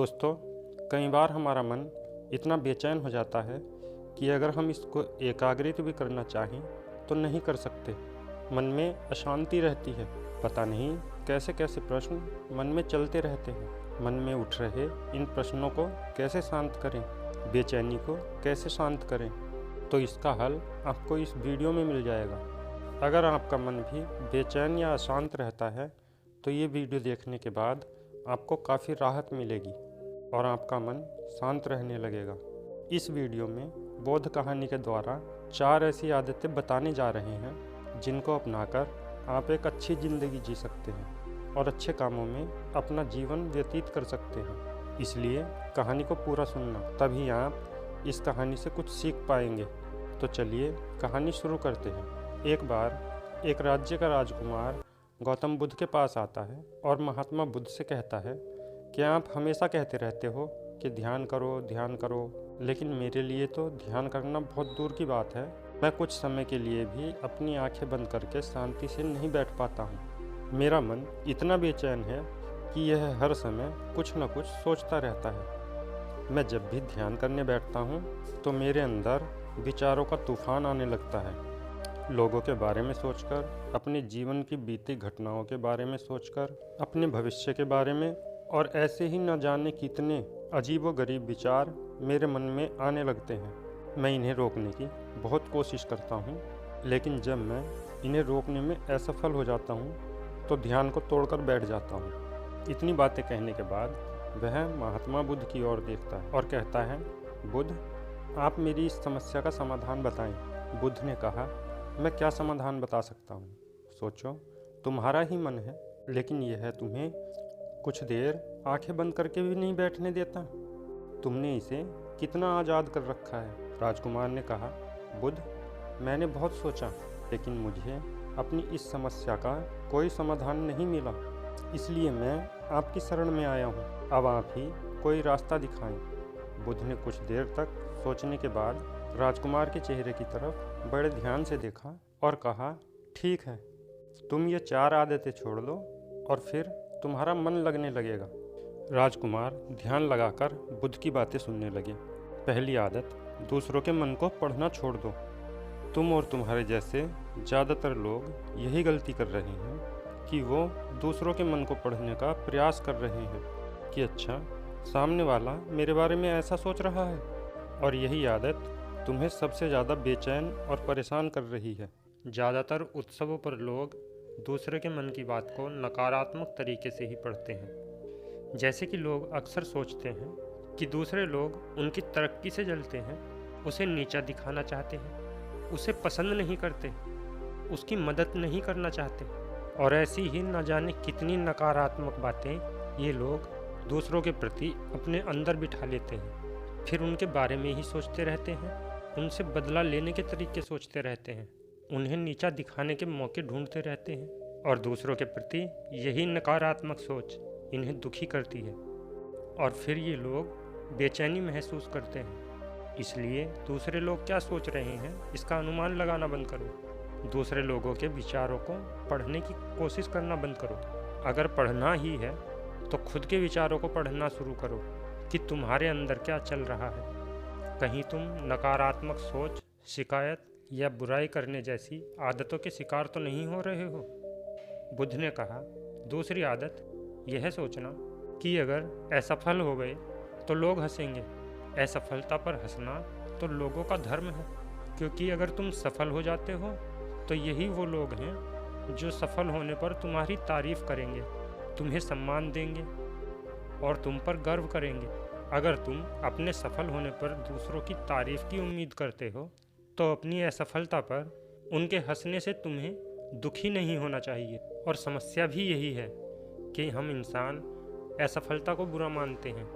दोस्तों, कई बार हमारा मन इतना बेचैन हो जाता है कि अगर हम इसको एकाग्रित भी करना चाहें तो नहीं कर सकते। मन में अशांति रहती है। पता नहीं कैसे कैसे प्रश्न मन में चलते रहते हैं। मन में उठ रहे इन प्रश्नों को कैसे शांत करें, बेचैनी को कैसे शांत करें, तो इसका हल आपको इस वीडियो में मिल जाएगा। अगर आपका मन भी बेचैन या अशांत रहता है तो ये वीडियो देखने के बाद आपको काफ़ी राहत मिलेगी और आपका मन शांत रहने लगेगा। इस वीडियो में बोध कहानी के द्वारा 4 ऐसी आदतें बताने जा रहे हैं जिनको अपनाकर आप एक अच्छी ज़िंदगी जी सकते हैं और अच्छे कामों में अपना जीवन व्यतीत कर सकते हैं। इसलिए कहानी को पूरा सुनना, तभी आप इस कहानी से कुछ सीख पाएंगे। तो चलिए कहानी शुरू करते हैं। एक बार एक राज्य का राजकुमार गौतम बुद्ध के पास आता है और महात्मा बुद्ध से कहता है कि आप हमेशा कहते रहते हो कि ध्यान करो, लेकिन मेरे लिए तो ध्यान करना बहुत दूर की बात है। मैं कुछ समय के लिए भी अपनी आंखें बंद करके शांति से नहीं बैठ पाता हूँ। मेरा मन इतना बेचैन है कि यह हर समय कुछ न कुछ सोचता रहता है। मैं जब भी ध्यान करने बैठता हूँ तो मेरे अंदर विचारों का तूफान आने लगता है। लोगों के बारे में सोचकर, अपने जीवन की बीती घटनाओं के बारे में सोचकर, अपने भविष्य के बारे में, और ऐसे ही न जाने कितने अजीबोगरीब विचार मेरे मन में आने लगते हैं। मैं इन्हें रोकने की बहुत कोशिश करता हूँ, लेकिन जब मैं इन्हें रोकने में असफल हो जाता हूँ तो ध्यान को तोड़कर बैठ जाता हूँ। इतनी बातें कहने के बाद वह महात्मा बुद्ध की ओर देखता है और कहता है, बुद्ध, आप मेरी इस समस्या का समाधान बताएं। बुद्ध ने कहा, मैं क्या समाधान बता सकता हूँ? सोचो, तुम्हारा ही मन है, लेकिन यह तुम्हें कुछ देर आंखें बंद करके भी नहीं बैठने देता। तुमने इसे कितना आज़ाद कर रखा है। राजकुमार ने कहा, बुद्ध, मैंने बहुत सोचा, लेकिन मुझे अपनी इस समस्या का कोई समाधान नहीं मिला। इसलिए मैं आपकी शरण में आया हूँ। अब आप ही कोई रास्ता दिखाएं। बुद्ध ने कुछ देर तक सोचने के बाद राजकुमार के चेहरे की तरफ बड़े ध्यान से देखा और कहा, ठीक है, तुम ये 4 आदतें छोड़ दो और फिर तुम्हारा मन लगने लगेगा। राजकुमार ध्यान लगाकर बुद्ध की बातें सुनने लगे। पहली आदत, दूसरों के मन को पढ़ना छोड़ दो। तुम और तुम्हारे जैसे ज़्यादातर लोग यही गलती कर रहे हैं कि वो दूसरों के मन को पढ़ने का प्रयास कर रहे हैं कि अच्छा, सामने वाला मेरे बारे में ऐसा सोच रहा है, और यही आदत तुम्हें सबसे ज़्यादा बेचैन और परेशान कर रही है। ज़्यादातर उत्सवों पर लोग दूसरे के मन की बात को नकारात्मक तरीके से ही पढ़ते हैं। जैसे कि लोग अक्सर सोचते हैं कि दूसरे लोग उनकी तरक्की से जलते हैं, उसे नीचा दिखाना चाहते हैं, उसे पसंद नहीं करते, उसकी मदद नहीं करना चाहते, और ऐसी ही न जाने कितनी नकारात्मक बातें ये लोग दूसरों के प्रति अपने अंदर बिठा लेते हैं। फिर उनके बारे में ही सोचते रहते हैं, उनसे बदला लेने के तरीके सोचते रहते हैं, उन्हें नीचा दिखाने के मौके ढूंढते रहते हैं, और दूसरों के प्रति यही नकारात्मक सोच इन्हें दुखी करती है, और फिर ये लोग बेचैनी महसूस करते हैं। इसलिए दूसरे लोग क्या सोच रहे हैं इसका अनुमान लगाना बंद करो। दूसरे लोगों के विचारों को पढ़ने की कोशिश करना बंद करो। अगर पढ़ना ही है तो खुद के विचारों को पढ़ना शुरू करो कि तुम्हारे अंदर क्या चल रहा है। कहीं तुम नकारात्मक सोच, शिकायत या बुराई करने जैसी आदतों के शिकार तो नहीं हो रहे हो। बुद्ध ने कहा, दूसरी आदत यह सोचना कि अगर असफल हो गए तो लोग हंसेंगे। असफलता पर हंसना तो लोगों का धर्म है, क्योंकि अगर तुम सफल हो जाते हो तो यही वो लोग हैं जो सफल होने पर तुम्हारी तारीफ करेंगे, तुम्हें सम्मान देंगे और तुम पर गर्व करेंगे। अगर तुम अपने सफल होने पर दूसरों की तारीफ की उम्मीद करते हो तो अपनी असफलता पर उनके हंसने से तुम्हें दुखी नहीं होना चाहिए। और समस्या भी यही है कि हम इंसान असफलता को बुरा मानते हैं,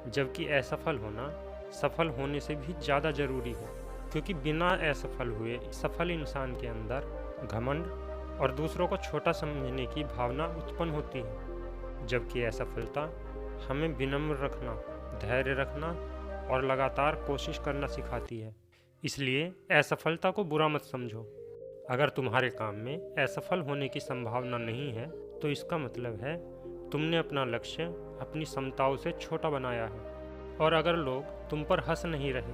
जबकि असफल होना सफल होने से भी ज़्यादा ज़रूरी है, क्योंकि बिना असफल हुए सफल इंसान के अंदर घमंड और दूसरों को छोटा समझने की भावना उत्पन्न होती है, जबकि असफलता हमें विनम्र रखना, धैर्य रखना और लगातार कोशिश करना सिखाती है। इसलिए असफलता को बुरा मत समझो। अगर तुम्हारे काम में असफल होने की संभावना नहीं है तो इसका मतलब है तुमने अपना लक्ष्य अपनी क्षमताओं से छोटा बनाया है। और अगर लोग तुम पर हंस नहीं रहे,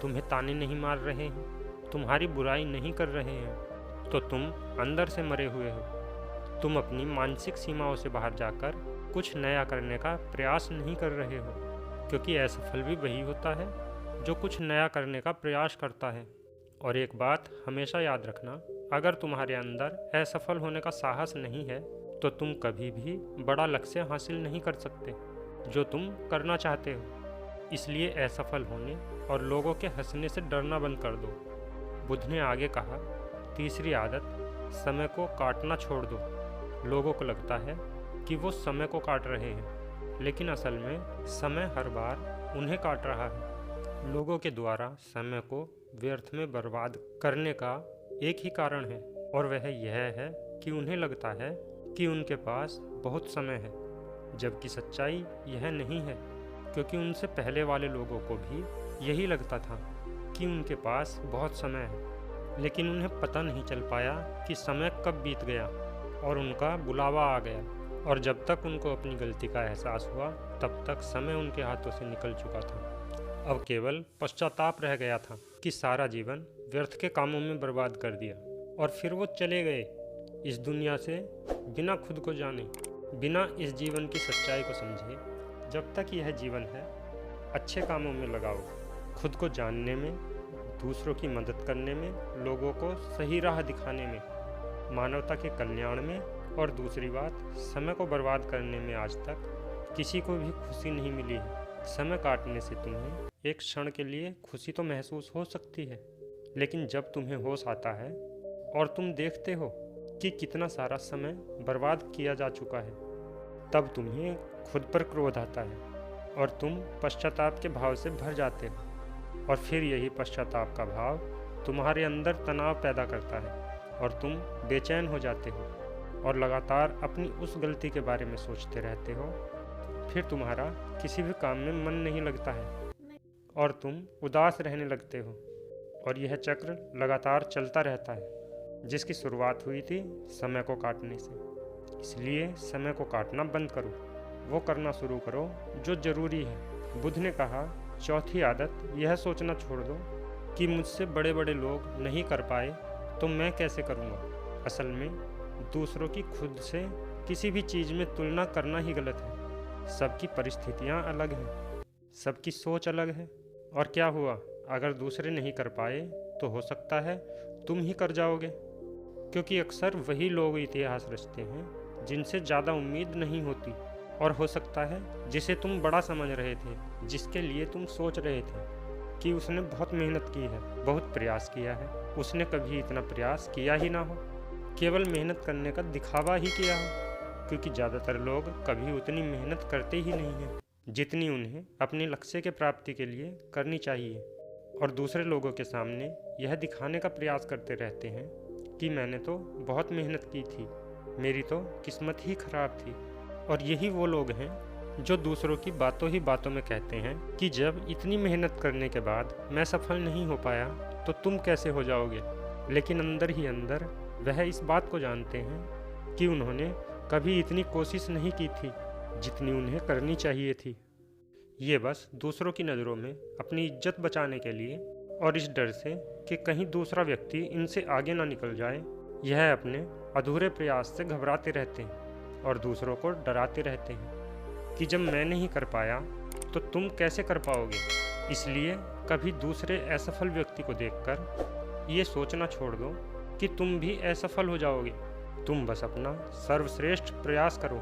तुम्हें ताने नहीं मार रहे हैं, तुम्हारी बुराई नहीं कर रहे हैं, तो तुम अंदर से मरे हुए हो। तुम अपनी मानसिक सीमाओं से बाहर जाकर कुछ नया करने का प्रयास नहीं कर रहे हो, क्योंकि असफल भी वही होता है जो कुछ नया करने का प्रयास करता है। और एक बात हमेशा याद रखना, अगर तुम्हारे अंदर असफल होने का साहस नहीं है तो तुम कभी भी बड़ा लक्ष्य हासिल नहीं कर सकते जो तुम करना चाहते हो। इसलिए असफल होने और लोगों के हंसने से डरना बंद कर दो। बुद्ध ने आगे कहा, तीसरी आदत, समय को काटना छोड़ दो। लोगों को लगता है कि वो समय को काट रहे हैं, लेकिन असल में समय हर बार उन्हें काट रहा है। लोगों के द्वारा समय को व्यर्थ में बर्बाद करने का एक ही कारण है, और वह यह है कि उन्हें लगता है कि उनके पास बहुत समय है, जबकि सच्चाई यह नहीं है, क्योंकि उनसे पहले वाले लोगों को भी यही लगता था कि उनके पास बहुत समय है, लेकिन उन्हें पता नहीं चल पाया कि समय कब बीत गया और उनका बुलावा आ गया। और जब तक उनको अपनी गलती का एहसास हुआ, तब तक समय उनके हाथों से निकल चुका था। अब केवल पश्चाताप रह गया था कि सारा जीवन व्यर्थ के कामों में बर्बाद कर दिया। और फिर वो चले गए इस दुनिया से बिना खुद को जाने, बिना इस जीवन की सच्चाई को समझे। जब तक यह जीवन है, अच्छे कामों में लगाओ, खुद को जानने में, दूसरों की मदद करने में, लोगों को सही राह दिखाने में, मानवता के कल्याण में। और दूसरी बात, समय को बर्बाद करने में आज तक किसी को भी खुशी नहीं मिली है। समय काटने से तुम्हें एक क्षण के लिए खुशी तो महसूस हो सकती है, लेकिन जब तुम्हें होश आता है और तुम देखते हो कि कितना सारा समय बर्बाद किया जा चुका है, तब तुम्हें खुद पर क्रोध आता है और तुम पश्चाताप के भाव से भर जाते हो। और फिर यही पश्चाताप का भाव तुम्हारे अंदर तनाव पैदा करता है और तुम बेचैन हो जाते हो और लगातार अपनी उस गलती के बारे में सोचते रहते हो। फिर तुम्हारा किसी भी काम में मन नहीं लगता है और तुम उदास रहने लगते हो, और यह चक्र लगातार चलता रहता है, जिसकी शुरुआत हुई थी समय को काटने से। इसलिए समय को काटना बंद करो, वो करना शुरू करो जो ज़रूरी है। बुद्ध ने कहा, चौथी आदत, यह सोचना छोड़ दो कि मुझसे बड़े बड़े लोग नहीं कर पाए तो मैं कैसे करूँगा। असल में दूसरों की खुद से किसी भी चीज़ में तुलना करना ही गलत है। सबकी परिस्थितियाँ अलग हैं, सबकी सोच अलग है। और क्या हुआ, अगर दूसरे नहीं कर पाए तो हो सकता है तुम ही कर जाओगे, क्योंकि अक्सर वही लोग इतिहास रचते हैं जिनसे ज़्यादा उम्मीद नहीं होती। और हो सकता है जिसे तुम बड़ा समझ रहे थे, जिसके लिए तुम सोच रहे थे कि उसने बहुत मेहनत की है, बहुत प्रयास किया है, उसने कभी इतना प्रयास किया ही ना हो, केवल मेहनत करने का दिखावा ही किया हो। क्योंकि ज़्यादातर लोग कभी उतनी मेहनत करते ही नहीं हैं जितनी उन्हें अपने लक्ष्य के प्राप्ति के लिए करनी चाहिए, और दूसरे लोगों के सामने यह दिखाने का प्रयास करते रहते हैं कि मैंने तो बहुत मेहनत की थी, मेरी तो किस्मत ही खराब थी। और यही वो लोग हैं जो दूसरों की बातों ही बातों में कहते हैं कि जब इतनी मेहनत करने के बाद मैं सफल नहीं हो पाया तो तुम कैसे हो जाओगे। लेकिन अंदर ही अंदर वह इस बात को जानते हैं कि उन्होंने कभी इतनी कोशिश नहीं की थी जितनी उन्हें करनी चाहिए थी। ये बस दूसरों की नज़रों में अपनी इज्जत बचाने के लिए और इस डर से कि कहीं दूसरा व्यक्ति इनसे आगे ना निकल जाए, यह अपने अधूरे प्रयास से घबराते रहते हैं और दूसरों को डराते रहते हैं कि जब मैं नहीं कर पाया तो तुम कैसे कर पाओगे। इसलिए कभी दूसरे असफल व्यक्ति को देखकर ये सोचना छोड़ दो कि तुम भी असफल हो जाओगे। तुम बस अपना सर्वश्रेष्ठ प्रयास करो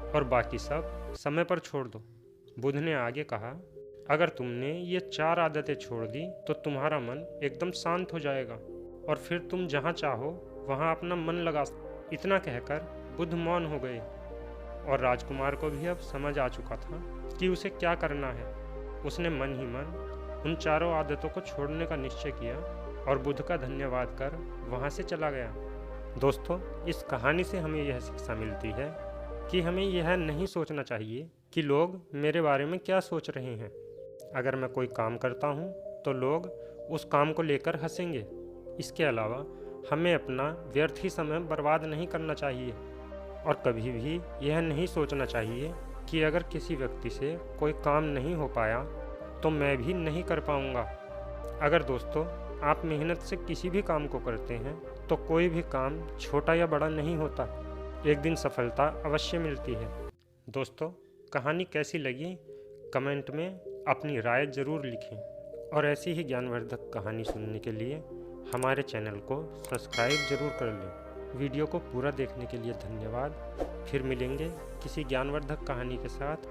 और बाकी सब समय पर छोड़ दो। बुद्ध ने आगे कहा, अगर तुमने ये 4 आदतें छोड़ दी तो तुम्हारा मन एकदम शांत हो जाएगा और फिर तुम जहाँ चाहो वहाँ अपना मन लगा। इतना कहकर बुद्ध मौन हो गए और राजकुमार को भी अब समझ आ चुका था कि उसे क्या करना है। उसने मन ही मन उन 4 आदतों को छोड़ने का निश्चय किया और बुद्ध का धन्यवाद कर वहाँ से चला गया। दोस्तों, इस कहानी से हमें यह शिक्षा मिलती है कि हमें यह नहीं सोचना चाहिए कि लोग मेरे बारे में क्या सोच रहे हैं। अगर मैं कोई काम करता हूँ तो लोग उस काम को लेकर हंसेंगे। इसके अलावा हमें अपना व्यर्थ ही समय बर्बाद नहीं करना चाहिए और कभी भी यह नहीं सोचना चाहिए कि अगर किसी व्यक्ति से कोई काम नहीं हो पाया तो मैं भी नहीं कर पाऊँगा। अगर दोस्तों आप मेहनत से किसी भी काम को करते हैं तो कोई भी काम छोटा या बड़ा नहीं होता, एक दिन सफलता अवश्य मिलती है। दोस्तों कहानी कैसी लगी कमेंट में अपनी राय ज़रूर लिखें और ऐसी ही ज्ञानवर्धक कहानी सुनने के लिए हमारे चैनल को सब्सक्राइब ज़रूर कर लें। वीडियो को पूरा देखने के लिए धन्यवाद। फिर मिलेंगे किसी ज्ञानवर्धक कहानी के साथ।